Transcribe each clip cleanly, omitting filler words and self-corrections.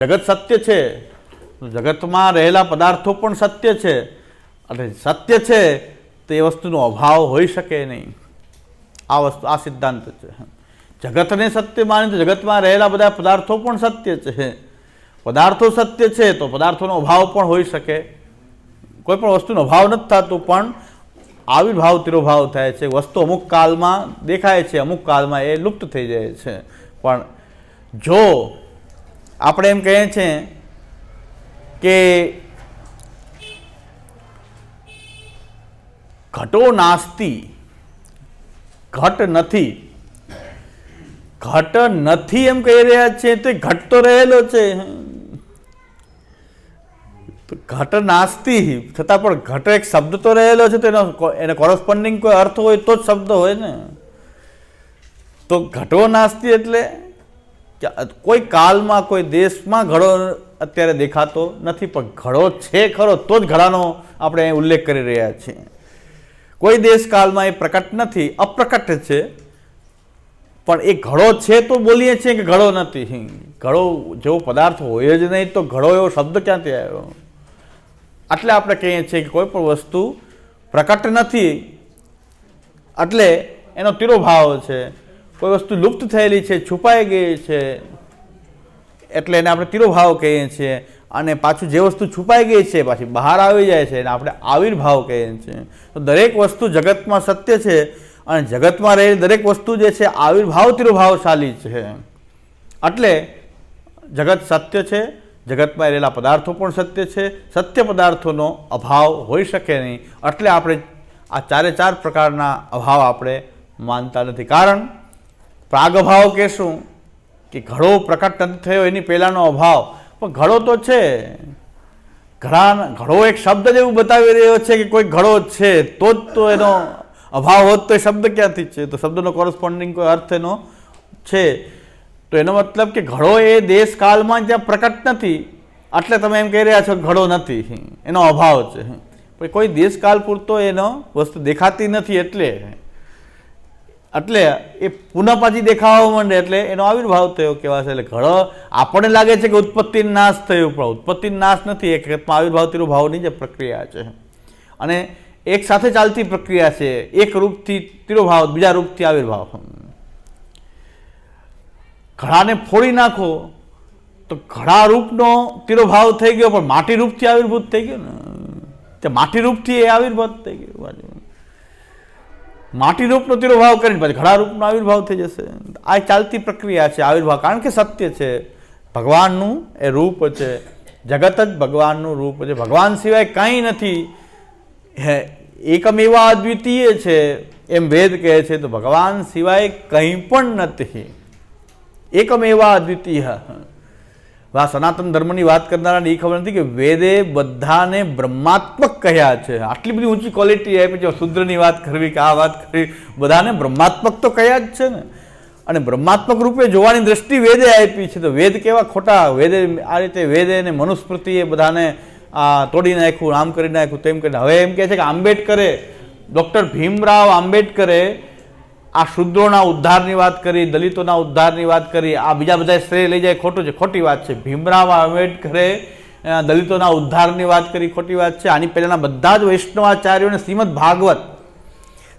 જગત સત્ય છે, જગતમાં રહેલા પદાર્થો પણ સત્ય છે, અને સત્ય છે તો એ વસ્તુનો અભાવ હોઈ શકે નહીં. આ સિદ્ધાંત છે. જગતને સત્ય માની તો જગતમાં રહેલા બધા પદાર્થો પણ સત્ય છે. પદાર્થો સત્ય છે તો પદાર્થોનો અભાવ પણ હોઈ શકે. કોઈ પણ વસ્તુનો અભાવ નથી થતો, પણ આવિર્ભાવ તિરોભાવ થાય છે. વસ્તુ અમુક કાળમાં દેખાય છે, અમુક કાળમાં એ લુપ્ત થઈ જાય છે. પણ જો આપણે એમ કહીએ છીએ કે ઘટો નાસ્તિ, ઘટ નથી, ઘટ નથી એમ કહી રહ્યા છે તો ઘટ તો રહેલો છે. ઘટ નાસ્તિ છતાં પણ ઘટ એક શબ્દ તો રહેલો છે, તો એને કોરસ્પોન્ડિંગ કોઈ અર્થ હોય તો જ શબ્દ હોય ને. તો ઘટો નાસ્તિ એટલે કોઈ કાળમાં કોઈ દેશમાં ઘડો અત્યારે દેખાતો નથી, પણ ઘડો છે ખરો તો જ ઘડાનો આપણે ઉલ્લેખ કરી રહ્યા છીએ. કોઈ દેશ કાળમાં એ પ્રકટ નથી, અપ્રકટ છે, પણ એ ઘડો છે તો બોલીએ છીએ કે ઘડો નથી. ઘડો જેવો પદાર્થ હોય જ નહીં તો ઘડો એવો શબ્દ ક્યાંથી આવ્યો? એટલે આપણે કહીએ છીએ કે કોઈ પણ વસ્તુ પ્રકટ નથી એટલે એનો તિરોભાવ છે. કોઈ વસ્તુ લુપ્ત થયેલી છે, છુપાઈ ગઈ છે, એટલે એને આપણે તિરોભાવ કહીએ છીએ. અને પાછું જે વસ્તુ છુપાઈ ગઈ છે પાછી બહાર આવી જાય છે એને આપણે આવિર્ભાવ કહીએ છીએ. તો દરેક વસ્તુ જગતમાં સત્ય છે, અને જગતમાં રહેલી દરેક વસ્તુ જે છે આવિર્ભાવ તિરોભાવશાલી છે. એટલે જગત સત્ય છે, જગતમાં રહેલા પદાર્થો પણ સત્ય છે. સત્ય પદાર્થોનો અભાવ હોઈ શકે નહીં. એટલે આપણે આ ચારે ચાર પ્રકારના અભાવ આપણે માનતા નથી. કારણ પ્રાગભાવ કહેશું કે ઘડો પ્રકટ નથી થયો એની પહેલાંનો અભાવ, પણ ઘડો તો છે. ઘડો એક શબ્દ જ એવું બતાવી રહ્યો છે કે કોઈ ઘડો છે તો જ તો એનો અભાવ હોત તો એ શબ્દ ક્યાંથી છે? તો શબ્દનો કોરસ્પોન્ડિંગ કોઈ અર્થ એનો છે. તો એનો મતલબ કે ઘડો એ દેશ કાળમાં જ્યાં પ્રકટ નથી એટલે તમે એમ કહી રહ્યા છો ઘડો નથી, એનો અભાવ છે. પણ કોઈ દેશ કાળ પૂરતો એનો વસ્તુ દેખાતી નથી એટલે એ પુનઃ પાછી દેખાવા માંડે એટલે એનો આવિર્ભાવ થયો કહેવાશે. એટલે ઘડો આપણને લાગે છે કે ઉત્પત્તિ નાશ થયો, પણ ઉત્પત્તિ નાશ નથી. એક આવિર્ભાવ તિરોભાવની જે પ્રક્રિયા છે, અને એક સાથે ચાલતી પ્રક્રિયા છે. એક રૂપથી તિરોભાવ, બીજા રૂપથી આવિર્ભાવ. ઘડાને ફોડી નાખો તો ઘડા રૂપનો તિરોભાવ થઈ ગયો, પણ માટી રૂપથી આવિર્ભૂત થઈ ગયો ને. તે માટી રૂપથી એ આવિર્ભાવ થઈ ગયો. માટી રૂપનો તિરોભાવ કરીને પછી ઘડા રૂપનો આવિર્ભાવ થઈ જશે. આ ચાલતી પ્રક્રિયા છે આવિર્ભાવ, કારણ કે સત્ય છે. ભગવાનનું એ રૂપ છે, જગત જ ભગવાનનું રૂપ છે. ભગવાન સિવાય કંઈ નથી. એકમેવા અદ્વિતીય છે એમ વેદ કહે છે, તો ભગવાન સિવાય કંઈ પણ નથી. એકમેવા અદ્વિતીય. આ સનાતન ધર્મની વાત કરનારાને એ ખબર નથી કે વેદે બધાને બ્રહ્માત્મક કહ્યા છે. આટલી બધી ઊંચી ક્વોલિટી આપી છે. શુદ્રની વાત કરવી કે આ વાત કરવી, બધાને બ્રહ્માત્મક તો કહ્યા જ છે ને. અને બ્રહ્માત્મક રૂપે જોવાની દ્રષ્ટિ વેદે આપી છે. તો વેદ કેવા ખોટા! વેદે આ રીતે વેદે અને મનુસ્મૃતિએ બધાને તોડી નાખ્યું, આમ કરી નાખ્યું, તેમ કરીને. હવે એમ કહે છે કે આંબેડકરે, ડૉક્ટર ભીમરાવ આંબેડકરે આ શૂદ્રોના ઉદ્ધારની વાત કરી, દલિતોના ઉદ્ધારની વાત કરી. આ બીજા બધા શ્રેય લઈ જાય, ખોટું છે, ખોટી વાત છે. ભીમરાવ આંબેડકરે દલિતોના ઉદ્ધારની વાત કરી, ખોટી વાત છે. આની પહેલાંના બધા જ વૈષ્ણવાચાર્યોને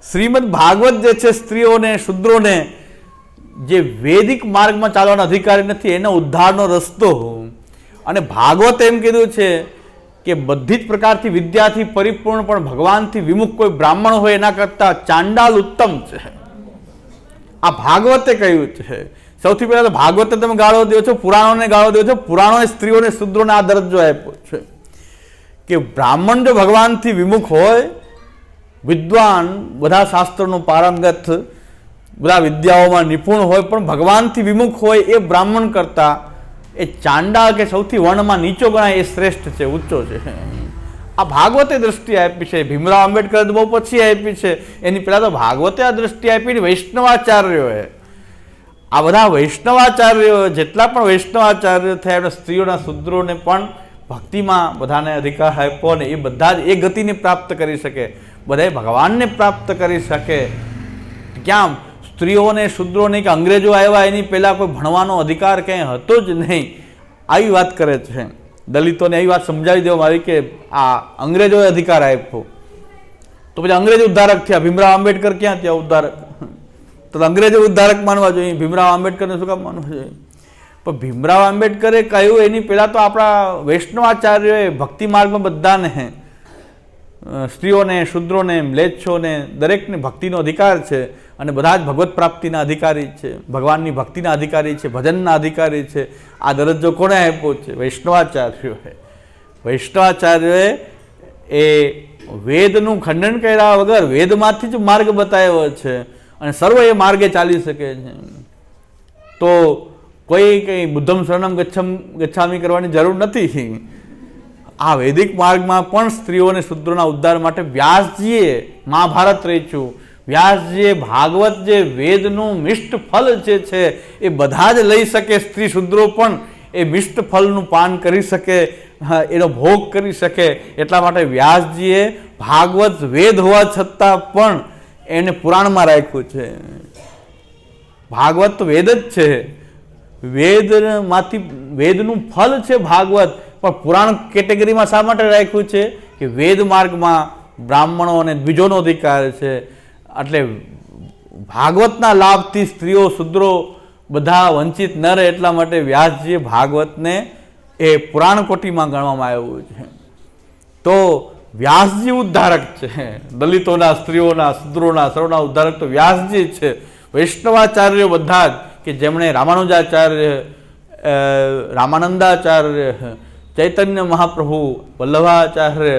શ્રીમદ ભાગવત જે છે સ્ત્રીઓને, શૂદ્રોને જે વૈદિક માર્ગમાં ચાલવાનો અધિકારી નથી એનો ઉદ્ધારનો રસ્તો. અને ભાગવત એમ કીધું છે કે બધી જ પ્રકારથી વિદ્યાથી પરિપૂર્ણ પણ ભગવાનથી વિમુખ કોઈ બ્રાહ્મણ હોય એના કરતાં ચાંડાલ ઉત્તમ છે. આ ભાગવતે કહ્યું છે. સૌથી પહેલા તો ભાગવતે તમે ગાળો દો છો, પુરાણોને ગાળો દો છો. પુરાણોએ સ્ત્રીઓને, શૂદ્રોને આ દરજ્જો આપ્યો છે કે બ્રાહ્મણ જો ભગવાનથી વિમુખ હોય, વિદ્વાન, બધા શાસ્ત્રોનું પારંગત, બધા વિદ્યાઓમાં નિપુણ હોય, પણ ભગવાનથી વિમુખ હોય એ બ્રાહ્મણ કરતા એ ચાંડાળ કે સૌથી વર્ણમાં નીચો ગણાય એ શ્રેષ્ઠ છે, ઊંચો છે. આ ભાગવતે દ્રષ્ટિ આપી છે. ભીમરાવ આંબેડકરે તો બહુ પછી આપી છે. એની પહેલાં તો ભાગવતે આ દ્રષ્ટિ આપી. વૈષ્ણવાચાર્યોએ, આ બધા વૈષ્ણવાચાર્યો, જેટલા પણ વૈષ્ણવાચાર્યો થયા એમણે સ્ત્રીઓના, શૂદ્રોને પણ ભક્તિમાં બધાને અધિકાર આપ્યો, ને એ બધા જ એ ગતિને પ્રાપ્ત કરી શકે, બધાએ ભગવાનને પ્રાપ્ત કરી શકે. ક્યાં સ્ત્રીઓને, શૂદ્રોને કે અંગ્રેજો આવ્યા એની પહેલાં કોઈ ભણવાનો અધિકાર ક્યાંય હતો જ નહીં. આવી વાત કરે છે. દલિતોને એવી વાત સમજાવી દેવામાં આવી કે આ અંગ્રેજોએ અધિકાર આપ્યો, તો પછી અંગ્રેજો ઉદ્ધારક થયા, ભીમરાવ આંબેડકર ક્યાં થયા ઉદ્ધારક? તો અંગ્રેજો ઉદ્ધારક માનવા જોઈએ, ભીમરાવ આંબેડકરને શું કામ માનવા જોઈએ? પણ ભીમરાવ આંબેડકરે કહ્યું એની પહેલાં તો આપણા વૈષ્ણવાચાર્યોએ ભક્તિ માર્ગમાં બધાને, સ્ત્રીઓને, શુદ્રોને, મ્લેચ્છોને દરેકને ભક્તિનો અધિકાર છે અને બધા જ ભગવત પ્રાપ્તિના અધિકારી છે, ભગવાનની ભક્તિના અધિકારી છે, ભજનના અધિકારી છે. આ દરજ્જો કોણે આપ્યો છે? વૈષ્ણવાચાર્યોએ. વૈષ્ણવાચાર્યોએ એ વેદનું ખંડન કર્યા વગર વેદમાંથી જ માર્ગ બતાવ્યો છે અને સર્વ એ માર્ગે ચાલી શકે છે. તો કોઈ કંઈ બુદ્ધમ શરણમ ગચ્છામી કરવાની જરૂર નથી. આ વૈદિક માર્ગમાં પણ સ્ત્રીઓ અને શુદ્રોના ઉદ્ધાર માટે વ્યાસજીએ મહાભારત રચ્યું. વ્યાસજીએ ભાગવત જે વેદનું મિષ્ટ ફલ જે છે એ બધા જ લઈ શકે, સ્ત્રી શુદ્રો પણ એ મિષ્ટ ફલનું પાન કરી શકે, એનો ભોગ કરી શકે. એટલા માટે વ્યાસજીએ ભાગવત વેદ હોવા છતાં પણ એને પુરાણમાં રાખ્યું છે. ભાગવત તો વેદ જ છે, વેદમાંથી વેદનું ફલ છે ભાગવત, પણ પુરાણ કેટેગરીમાં શા માટે રાખ્યું છે કે વેદ માર્ગમાં બ્રાહ્મણો અને દ્વિજોનો અધિકાર છે. એટલે ભાગવતના લાભથી સ્ત્રીઓ શુદ્રો બધા વંચિત ન રહે એટલા માટે વ્યાસજીએ ભાગવતને એ પુરાણ કોટીમાં ગણવામાં આવ્યું છે. તો વ્યાસજી ઉદ્ધારક છે, દલિતોના, સ્ત્રીઓના, શુદ્રોના સર્વના ઉદ્ધારક તો વ્યાસજી છે. વૈષ્ણવાચાર્યો બધા જ કે જેમણે રામાનુજાચાર્ય, રામાનંદાચાર્ય, ચૈતન્ય મહાપ્રભુ, વલ્લભાચાર્ય,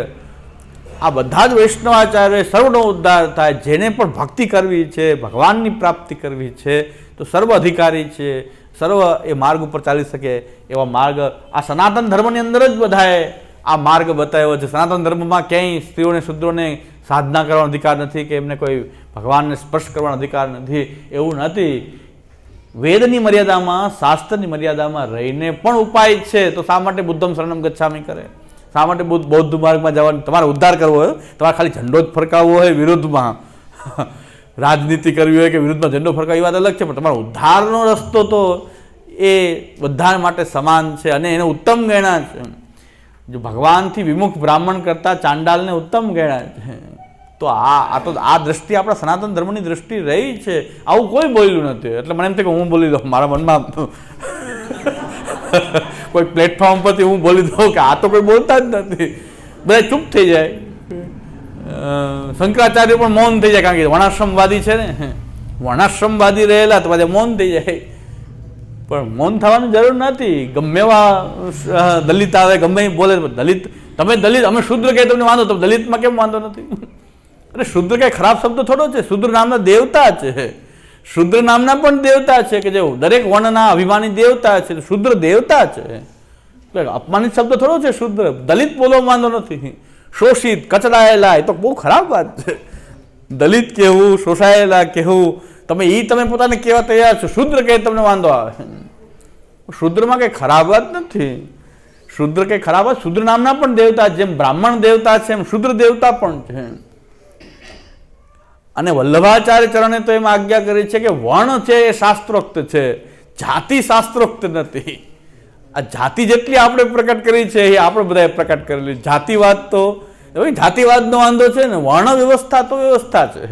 આ બધા જ વૈષ્ણવાચાર્ય સર્વનો ઉદ્ધાર થાય. જેને પણ ભક્તિ કરવી છે, ભગવાનની પ્રાપ્તિ કરવી છે, તો સર્વ અધિકારી છે, સર્વ એ માર્ગ ઉપર ચાલી શકે એવા માર્ગ આ સનાતન ધર્મની અંદર જ બધાએ આ માર્ગ બતાવ્યો છે. સનાતન ધર્મમાં ક્યાંય સ્ત્રીઓને શુદ્રોને સાધના કરવાનો અધિકાર નથી કે એમને કોઈ ભગવાનને સ્પર્શ કરવાનો અધિકાર નથી, એવું નથી. વેદની મર્યાદામાં, શાસ્ત્રની મર્યાદામાં રહીને પણ ઉપાય છે. તો શા માટે બુદ્ધમ શરણમ ગચ્છામી કરે? શા માટે બૌદ્ધ માર્ગમાં જવાનું? તમારે ઉદ્ધાર કરવો હોય, તમારે ખાલી ઝંડો જ ફરકાવવો હોય વિરુદ્ધમાં, રાજનીતિ કરવી હોય કે વિરુદ્ધમાં ઝંડો ફરકાવી વાત અલગ છે, પણ તમારો ઉદ્ધારનો રસ્તો તો એ બધા માટે સમાન છે અને એને ઉત્તમ ગણ્યા છે. જો ભગવાનથી વિમુખ બ્રાહ્મણ કરતાં ચાંડાલને ઉત્તમ ગણ્યા છે. તો આ દ્રષ્ટિ આપણા સનાતન ધર્મની દ્રષ્ટિ રહી છે. આવું કોઈ બોલ્યું નથી. એટલે મને એમ થાય કે હું બોલી દઉં, મારા મનમાં કોઈ પ્લેટફોર્મ પરથી હું બોલી દઉં કે આ તો કોઈ બોલતા જ નથી, બધા ચૂપ થઈ જાય. શંકરાચાર્ય પણ મૌન થઈ જાય, કારણ કે વર્ણાશ્રમવાદી છે ને, વર્ણાશ્રમવાદી રહેલા તો બધા મૌન થઈ જાય. પણ મૌન થવાની જરૂર નથી. ગમે એવા દલિત આવે, ગમે એ બોલે, દલિત તમે દલિત, અમે શુદ્ર કહે તમને વાંધો, તો દલિતમાં કેમ વાંધો નથી? અરે શુદ્ર કઈ ખરાબ શબ્દ થોડો છે. શુદ્ર નામના દેવતા છે, શુદ્ર નામના પણ દેવતા છે કે જે દરેક વર્ણના અભિમાની દેવતા છે. શુદ્ર દેવતા છે, અપમાનિત શબ્દ થોડો છે શુદ્ર. દલિત બોલવા વાંધો નથી. શોષિત, કચડાયેલા, એ તો બહુ ખરાબ વાત છે. દલિત કહેવું, શોષાયેલા કહેવું, તમે પોતાને કહેવા તૈયાર છો. શુદ્ર કહે તમને વાંધો આવે. શુદ્રમાં કંઈ ખરાબ વાત નથી. શુદ્ર કંઈ ખરાબ વાત, શુદ્ર નામના પણ દેવતા, જેમ બ્રાહ્મણ દેવતા છે એમ શુદ્ર દેવતા પણ છે. અને વલ્લભાચાર્ય ચરણે તો એમ આજ્ઞા કરી છે કે વર્ણ છે એ શાસ્ત્રોક્ત છે, જાતિ શાસ્ત્રોક્ત નથી. આ જાતિ જેટલી આપણે પ્રકટ કરી છે એ આપણે બધાએ પ્રકટ કરેલી. જાતિવાદ તો જાતિવાદનો વાંધો છે ને, વર્ણ વ્યવસ્થા તો વ્યવસ્થા છે,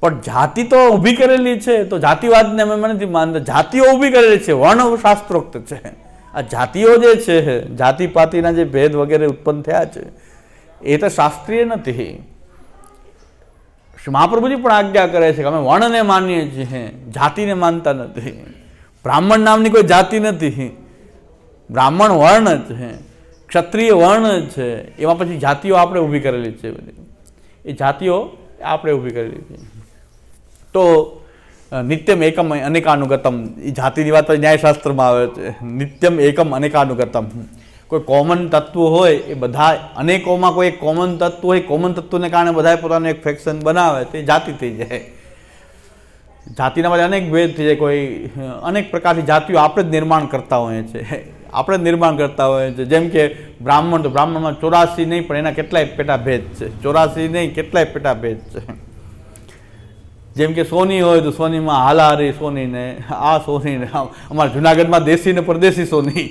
પણ જાતિ તો ઊભી કરેલી છે. તો જાતિવાદને અમે નથી માનતા, જાતિઓ ઊભી કરેલી છે, વર્ણ શાસ્ત્રોક્ત છે. આ જાતિઓ જે છે, જાતિપાતિના જે ભેદ વગેરે ઉત્પન્ન થયા છે એ તો શાસ્ત્રીય નથી. મહાપ્રભુજી પણ આજ્ઞા કરે છે કે અમે વર્ણને માનીએ છીએ, જાતિને માનતા નથી. બ્રાહ્મણ નામની કોઈ જાતિ નથી, બ્રાહ્મણ વર્ણ છે, ક્ષત્રિય વર્ણ છે. એમાં પછી જાતિઓ આપણે ઊભી કરેલી છે, બધી એ જાતિઓ આપણે ઊભી કરેલી છે. તો નિત્યમ એકમ અનેકાનુગતમ, એ જાતિની વાત પછી ન્યાયશાસ્ત્રમાં આવે છે. નિત્યમ એકમ અનેકાનુગતમ, કોઈ કોમન તત્વ હોય એ બધા અનેકોમાં કોઈ એક કોમન તત્વ હોય, કોમન તત્વને કારણે બધા પોતાનું એક ફેક્શન બનાવે તે જાતિ થઈ જાય. જાતિના બધા અનેક ભેદ થઈ જાય. કોઈ અનેક પ્રકારની જાતિઓ આપણે જ નિર્માણ કરતા હોઈએ છીએ, આપણે જ નિર્માણ કરતા હોઈએ છીએ. જેમ કે બ્રાહ્મણ, તો બ્રાહ્મણમાં 84 નહીં પણ એના કેટલાય પેટા ભેદ છે. 84 નહીં, કેટલાય પેટા ભેદ છે. જેમ કે સોની હોય તો સોનીમાં હાલાહારી સોની ને આ સોની ને અમારા જુનાગઢમાં દેશી ને પરદેશી સોની.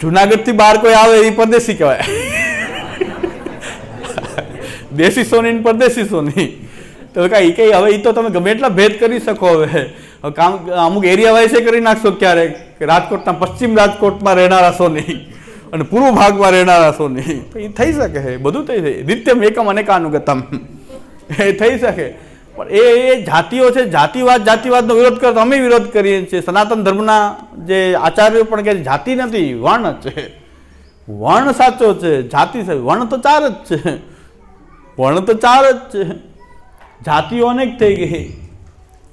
જુનાગઢથી બહાર કોઈ આવે એ પરદેશી કહેવાય. દેશી સોની ને પરદેશી સોની તો કઈ હવે એ તો તમે ગમે એટલા ભેદ કરી શકો. હવે કામ અમુક એરિયા વાઇઝ કરી નાખશો ક્યારેક રાજકોટના પશ્ચિમ રાજકોટમાં રહેનારા સોની અને પૂર્વ ભાગમાં રહેનારા સોની તો એ થઈ શકે છે. બધું થઈ શકે. નિત્યમ એકમ અનેકાનુગતમ એ થઈ શકે. પણ એ જાતિઓ છે, જાતિવાદનો વિરોધ કરે તો અમે વિરોધ કરીએ છીએ. સનાતન ધર્મના જે આચાર્યો પણ કહે જાતિ નથી, વર્ણ છે. વર્ણ સાચો છે, જાતિ છે. વર્ણ તો ચાર જ છે. વર્ણ તો ચાર જ છે. જાતિઓ અનેક થઈ ગઈ.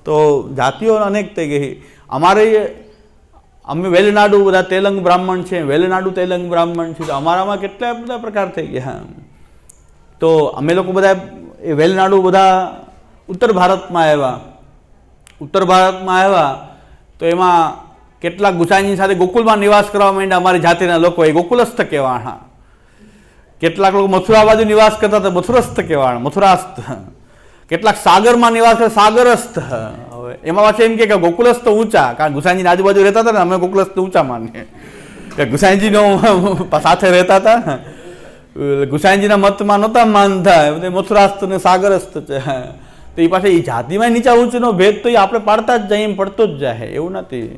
તો જાતિઓ અનેક થઈ ગઈ. અમે વેલનાડુ બધા તેલંગ બ્રાહ્મણ છે, વેલનાડુ તેલંગ બ્રાહ્મણ છે. તો અમારામાં કેટલા બધા પ્રકાર થઈ ગયા. તો અમે લોકો બધા એ વેલનાડુ બધા ઉત્તર ભારતમાં આવ્યા. તો એમાં કેટલાક ગુસાઈની સાથે ગોકુલમાં નિવાસ કરવા માંડ્યા. અમારી જાતિના લોકો એ ગોકુલસ્થ કહેવાના. કેટલાક લોકો મથુરા બાજુ નિવાસ કરતા હતા, મથુરસ્થ કહેવાના, મથુરાસ્થ. કેટલાક સાગરમાં નિવાસ કરે, સાગરસ્થ. હવે એમાં પાછું એમ કે ગોકુલસ્થ ઊંચા, કારણ ગુસાઈની આજુબાજુ રહેતા હતા ને, અમે ગોકુલસ્થ ઊંચા માનીએ કે ગુસાઈજીનો સાથે રહેતા હતા. ગુસાઈજીના મતમાં નહોતા માનતા, મથુરાસ્થ ને સાગરસ્થ છે. તો એ પાછળ એ જાતિમાં નીચા ઊંચનો ભેદ તો એ આપણે પાડતા જ જઈએ, એમ પડતો જ જાય, એવું નથી.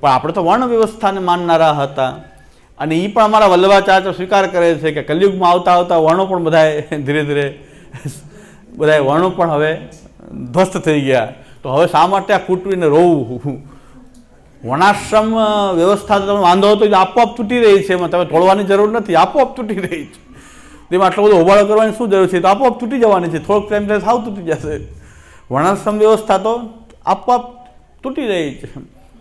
પણ આપણે તો વર્ણ વ્યવસ્થાને માનનારા હતા. અને એ પણ અમારા વલ્લભાચાર્ય સ્વીકાર કરે છે કે કલિયુગમાં આવતા આવતા વર્ણો પણ બધા ધીરે ધીરે બધા વર્ણો પણ હવે ધ્વસ્ત થઈ ગયા. તો હવે શા માટે આ કૂટવીને રોવું? વર્ણાશ્રમ વ્યવસ્થા તો તમે વાંધો હતો એ આપોઆપ તૂટી રહી છે. એમાં તમે તોડવાની જરૂર નથી, આપોઆપ તૂટી રહી છે. તેમાં આટલો બધો હોબાળો કરવાની શું જરૂર છે? તો આપોઆપ તૂટી જવાની છે. થોડોક ટાઈમ થાય સાવ તૂટી જશે. વર્ણાશ્રમ વ્યવસ્થા તો આપોઆપ તૂટી રહી છે.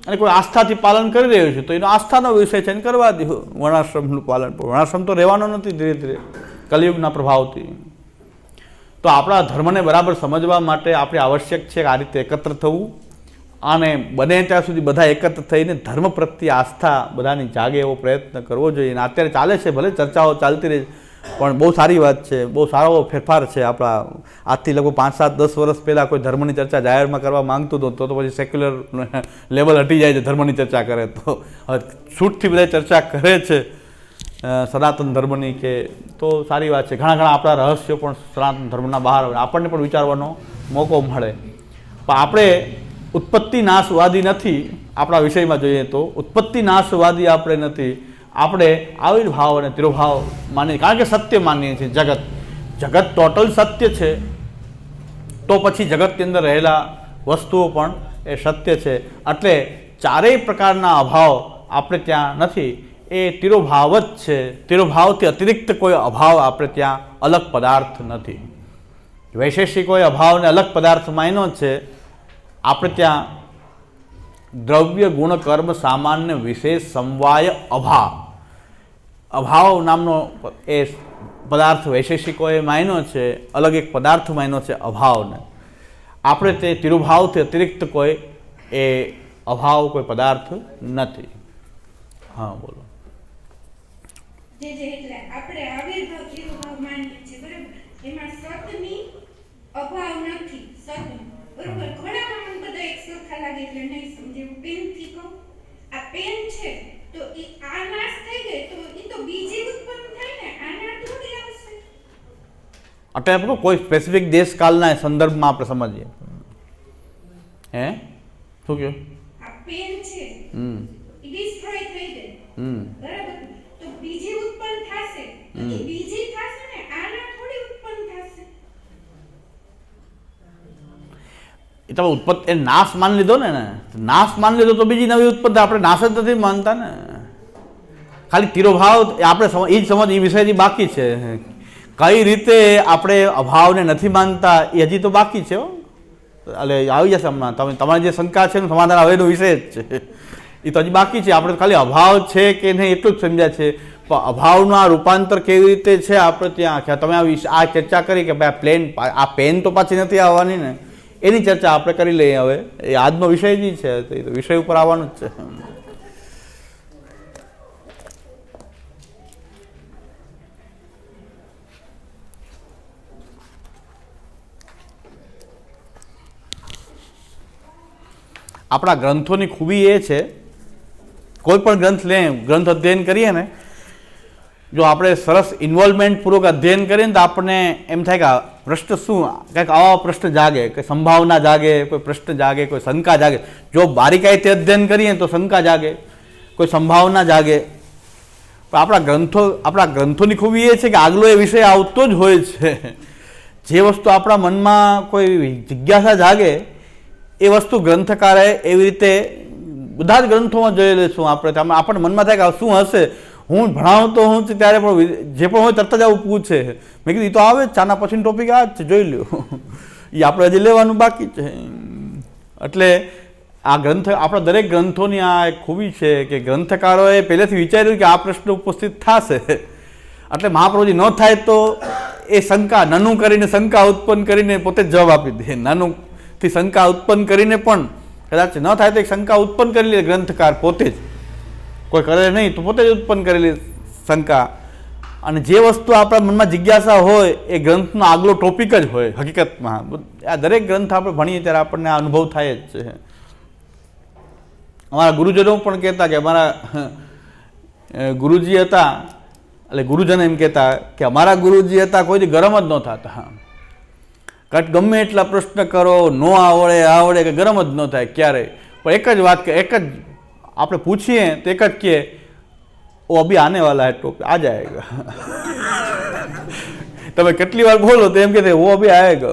અને કોઈ આસ્થાથી પાલન કરી રહ્યું છે તો એનો આસ્થાનો વિષય છે, એને કરવા દો વર્ણાશ્રમનું પાલન. વર્ણાશ્રમ તો રહેવાનો નથી ધીરે ધીરે કલિયુગના પ્રભાવથી. તો આપણા ધર્મને બરાબર સમજવા માટે આપણે આવશ્યક છે કે આ રીતે એકત્ર થવું અને બને ત્યાં સુધી બધા એકત્ર થઈને ધર્મ પ્રત્યે આસ્થા બધાની જાગે એવો પ્રયત્ન કરવો જોઈએ. અને અત્યારે ચાલે છે, ભલે ચર્ચાઓ ચાલતી રહે, પણ બહુ સારી વાત છે, બહુ સારો ફેરફાર છે. આપણા આજથી લગભગ 5, 7, 10 વર્ષ પહેલાં કોઈ ધર્મની ચર્ચા જાહેરમાં કરવા માંગતું હતું તો પછી સેક્યુલર લેવલ હટી જાય છે ધર્મની ચર્ચા કરે તો. હવે છૂટથી બધા ચર્ચા કરે છે સનાતન ધર્મની, કે તો સારી વાત છે. ઘણા આપણા રહસ્યો પણ સનાતન ધર્મના બહાર આવે, આપણને પણ વિચારવાનો મોકો મળે. પણ આપણે ઉત્પત્તિ નાશવાદી નથી. આપણા વિષયમાં જોઈએ તો ઉત્પત્તિ નાશવાદી આપણે નથી. આપણે આવિર્ભાવ અને તિરોભાવ માનીએ, કારણ કે સત્ય માનીએ છીએ. જગત ટોટલ સત્ય છે, તો પછી જગતની અંદર રહેલા વસ્તુઓ પણ એ સત્ય છે. એટલે ચારેય પ્રકારના અભાવ આપણે ત્યાં નથી, એ તિરોભાવ જ છે. તિરોભાવથી અતિરિક્ત કોઈ અભાવ આપણે ત્યાં અલગ પદાર્થ નથી. વૈશેષિકોએ અભાવને અલગ પદાર્થ માન્યો છે. આપણે ત્યાં દ્રવ્ય ગુણ કર્મ સામાન્ય વિશેષ સમવાય અભાવ નામનો એ પદાર્થ વૈશેષિકોએ માન્યો છે, અલગ એક પદાર્થ માન્યો છે અભાવને. આપણે તે તિરુભાવથી અતિરિક્ત કોઈ એ અભાવ કોઈ પદાર્થ નથી. હા બોલો. એટલે આપણે આવિર્ભાવ તિરુભાવ માનીએ છીએ, બરાબર? એમાં સતની અભાવ નથી. સત બરાબર ઘણા મને બધા એક સરખા લાગે એટલે નહીં સમજે. પેન થી કહું, આ પેન છે તો એ આ નાશ થઈ ગઈ તો એ તો બીજી ઉત્પન્ન થાય ને, આના થોડી આવશે. એટલે કોઈ સ્પેસિફિક દેશકાલના સંદર્ભમાં આપણે સમજીએ. હે શું કહ્યું? આ પેન છે એ ડિસ્ટ્રોય થઈ ગઈ, બરાબર? તો બીજી ઉત્પન્ન થશે તો એ બીજી થશે ને, આના થોડી ઉત્પન્ન થશે. એ તમે ઉત્પત્તિ એ નાશ માની લીધો ને, નાશ માની લીધો તો બીજી નવી ઉત્પત્તિ. આપણે નાશ જ નથી માનતા ને, ખાલી તિરોભાવ આપણે એ જ સમજ, એ વિષય બાકી છે. કઈ રીતે આપણે અભાવને નથી માનતા એ હજી તો બાકી છે. એટલે આવી જશે હમણાં. તમારી જે શંકા છે એનું સમાધાન હવેનો વિષય જ છે, એ તો હજી બાકી છે. આપણે ખાલી અભાવ છે કે નહીં એટલું જ સમજ્યા છે, પણ અભાવનું આ રૂપાંતર કેવી રીતે છે આપણે ત્યાં. તમે આ ચર્ચા કરી કે ભાઈ આ પેન તો પાછી નથી આવવાની ને, એની ચર્ચા આપણે કરી લઈએ. હવે એ આજનો વિષય જ છે, તો એ વિષય ઉપર આવવાનું જ છે. આપણા ગ્રંથોની ખૂબી એ છે, કોઈ પણ ગ્રંથ લે, ગ્રંથ અધ્યયન કરીએ ને, જો આપણે સરસ ઇન્વોલ્વમેન્ટપૂર્વક અધ્યયન કરીએ ને તો આપણને એમ થાય કે પ્રશ્ન શું, કંઈક આવા પ્રશ્ન જાગે, કોઈ સંભાવના જાગે, કોઈ પ્રશ્ન જાગે, કોઈ શંકા જાગે. જો બારીકાઈથી અધ્યયન કરીએ તો શંકા જાગે, કોઈ સંભાવના જાગે. પણ આપણા ગ્રંથોની ખૂબી એ છે કે આગલો એ વિષય આવતો જ હોય છે. જે વસ્તુ આપણા મનમાં કોઈ જિજ્ઞાસા જાગે એ વસ્તુ ગ્રંથકારે એવી રીતે બધા જ ગ્રંથોમાં જોયેલું છું. આપણને મનમાં થાય કે શું હશે, હું ભણાવતો હું ત્યારે પણ જે પણ હોય તરત જ આવું પૂછે. મેં કીધું એ તો આવે જ, ચાના પછીનો ટોપિક આ જ છે, જોઈ લ્યો. એ આપણે હજી લેવાનું બાકી છે. એટલે આ ગ્રંથ, આપણા દરેક ગ્રંથોની આ એક ખૂબી છે કે ગ્રંથકારોએ પહેલેથી વિચાર્યું કે આ પ્રશ્ન ઉપસ્થિત થશે, એટલે મહાપ્રભુજી ન થાય તો એ શંકા નાનું કરીને, શંકા ઉત્પન્ન કરીને પોતે જ જવાબ આપી દે. નાનુંથી શંકા ઉત્પન્ન કરીને પણ કદાચ ન થાય તો એક શંકા ઉત્પન્ન કરી લે ગ્રંથકાર પોતે જ, કોઈ કરે નહીં તો પોતે જ ઉત્પન્ન કરેલી શંકા. અને જે વસ્તુ આપણા મનમાં જિજ્ઞાસા હોય એ ગ્રંથનો આગલો ટોપિક જ હોય. હકીકતમાં આ દરેક ગ્રંથ આપણે ભણીએ ત્યારે આપણને આ અનુભવ થાય જ છે. અમારા ગુરુજનો પણ કહેતા કે અમારા ગુરુજી હતા, એટલે ગુરુજન એમ કહેતા કે અમારા ગુરુજી હતા કોઈથી ગરમ જ ન થતા. ગમે એટલા પ્રશ્ન કરો, ન આવડે કે ગરમ જ ન થાય ક્યારેય. પણ એક જ વાત, કે એક જ આપણે પૂછીએ તો એક જ કહે, ઓ અભી આને વાલા હે ટોપિક, આ જાયગા. તમે કેટલી વાર બોલો તો એમ કહે વો અભી આएगा,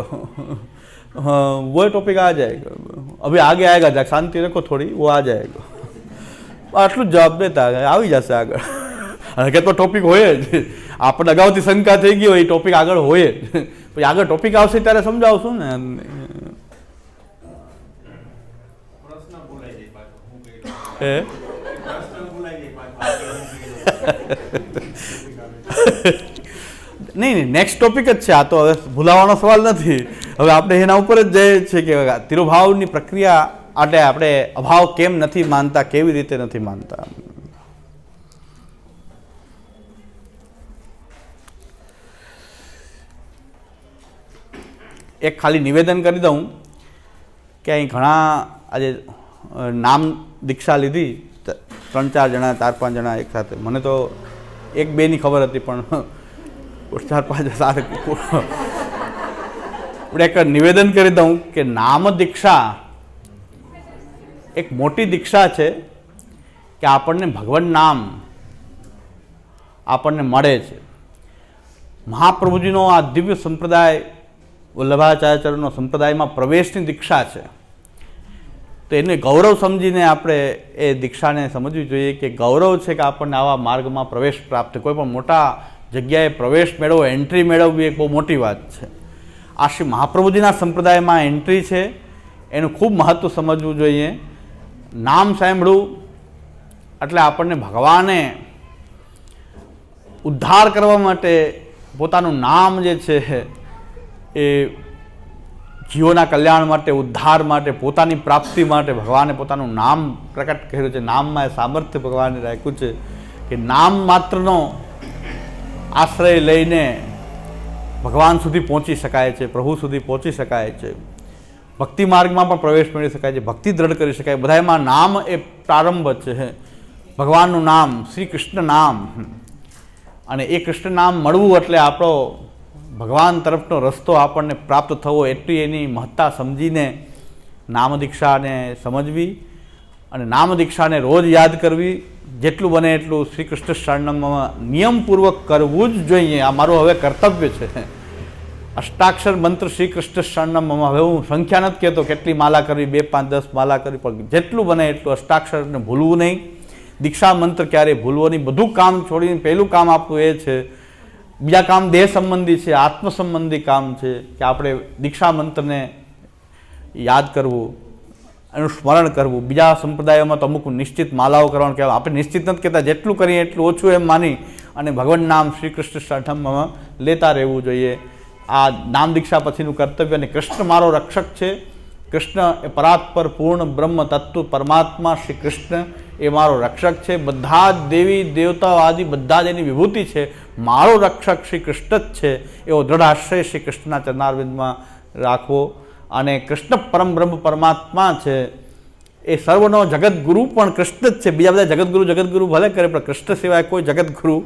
हाँ वो टॉपिक आ जाएगा, अभी आगे आएगा, जा शांति रखो થોડી, वो आ जाएगा. આટલું જ જવાબ દેતા આવી જશે આગળ. હકીકતમાં ટોપિક હોય જ, આપણે અગાઉથી શંકા થઈ ગઈ હોય એ ટોપિક આગળ હોય જ. પછી આગળ ટોપિક આવશે ત્યારે સમજાવશું ને. નહીં, નેક્સ્ટ ટોપિક જ છે આ તો. હવે ભૂલાવાનો સવાલ નથી. હવે આપણે એના ઉપર જ જઈએ છીએ કે તિરુભાવની પ્રક્રિયા એટલે આપણે અભાવ કેમ નથી માનતા, કેવી રીતે નથી માનતા. એક ખાલી નિવેદન કરી દઉં કે અહીં ઘણા આજે નામ દીક્ષા લીધી, 3-4 જણા, 4-5 જણા એક સાથે. મને તો 1-2ની ખબર હતી પણ 4-5 સાથે એક નિવેદન કરી દઉં કે નામ દીક્ષા એક મોટી દીક્ષા છે કે આપણને ભગવાન નામ આપણને મળે છે. મહાપ્રભુજીનો આ દિવ્ય સંપ્રદાય, વલ્લભાચાર્યનો સંપ્રદાયમાં પ્રવેશની દીક્ષા છે. તો એને ગૌરવ સમજીને આપણે એ દીક્ષાને સમજવી જોઈએ કે ગૌરવ છે કે આપણને આવા માર્ગમાં પ્રવેશ પ્રાપ્ત, કોઈ પણ મોટા જગ્યાએ પ્રવેશ મેળવવો, એન્ટ્રી મેળવવી એક બહુ મોટી વાત છે. આ શ્રી મહાપ્રભુજીના સંપ્રદાયમાં એન્ટ્રી છે, એનું ખૂબ મહત્ત્વ સમજવું જોઈએ. નામ સાંભળવું એટલે આપણને ભગવાને ઉદ્ધાર કરવા માટે પોતાનું નામ જે છે એ જીવોના કલ્યાણ માટે, ઉદ્ધાર માટે, પોતાની પ્રાપ્તિ માટે ભગવાને પોતાનું નામ પ્રકટ કર્યું છે. નામમાં એ સામર્થ્ય ભગવાને રાખ્યું છે કે નામ માત્રનો આશ્રય લઈને ભગવાન સુધી પહોંચી શકાય છે, પ્રભુ સુધી પહોંચી શકાય છે. ભક્તિ માર્ગમાં પણ પ્રવેશ મેળવી શકાય છે, ભક્તિ દ્રઢ કરી શકાય. બધામાં નામ એ પ્રારંભ છે, ભગવાનનું નામ, શ્રી કૃષ્ણ નામ. અને એ કૃષ્ણ નામ મળવું એટલે આપણો ભગવાન તરફનો રસ્તો આપણને પ્રાપ્ત થવો, એટલી એની મહત્તા સમજીને નામ દીક્ષાને સમજવી અને નામ દીક્ષાને રોજ યાદ કરવી. જેટલું બને એટલું શ્રી કૃષ્ણ શરણમમાં નિયમપૂર્વક કરવું જ જોઈએ. આ મારું હવે કર્તવ્ય છે. અષ્ટાક્ષર મંત્ર શ્રી કૃષ્ણ શરણમમાં, હવે હું સંખ્યા નથી કહેતો કેટલી માલા કરવી, 2, 5, 10 માલા કરવી, પણ જેટલું બને એટલું અષ્ટાક્ષરને ભૂલવું નહીં. દીક્ષા મંત્ર ક્યારેય ભૂલવો નહીં. બધું કામ છોડીને પહેલું કામ આપણું એ છે. બીજા કામ દેહ સંબંધી છે, આત્મ સંબંધી કામ છે કે આપણે દીક્ષા મંત્રને યાદ કરવું, એનું સ્મરણ કરવું. બીજા સંપ્રદાયોમાં તો અમુક નિશ્ચિત માલાઓ કરવાનું કહેવાય, આપણે નિશ્ચિત નથી કહેતા. જેટલું કરીએ એટલું ઓછું એમ માની અને ભગવાન નામ શ્રી કૃષ્ણ શરણમમાં લેતા રહેવું જોઈએ. આ નામ દીક્ષા પછીનું કર્તવ્ય. અને કૃષ્ણ મારો રક્ષક છે. કૃષ્ણ એ પરાત્પર પૂર્ણ બ્રહ્મ તત્વ પરમાત્મા શ્રી કૃષ્ણ એ મારો રક્ષક છે. બધા જ દેવી દેવતાઓ આદિ બધા જ એની વિભૂતિ છે. મારો રક્ષક શ્રી કૃષ્ણ જ છે. એવો દ્રઢ આશ્રય શ્રી કૃષ્ણના ચરણારવિંદમાં રાખવો. અને કૃષ્ણ પરમ બ્રહ્મ પરમાત્મા છે એ સર્વનો જગતગુરુ પણ કૃષ્ણ જ છે. બીજા બધા જગતગુરુ ભલે કરે, પણ કૃષ્ણ સિવાય કોઈ જગતગુરુ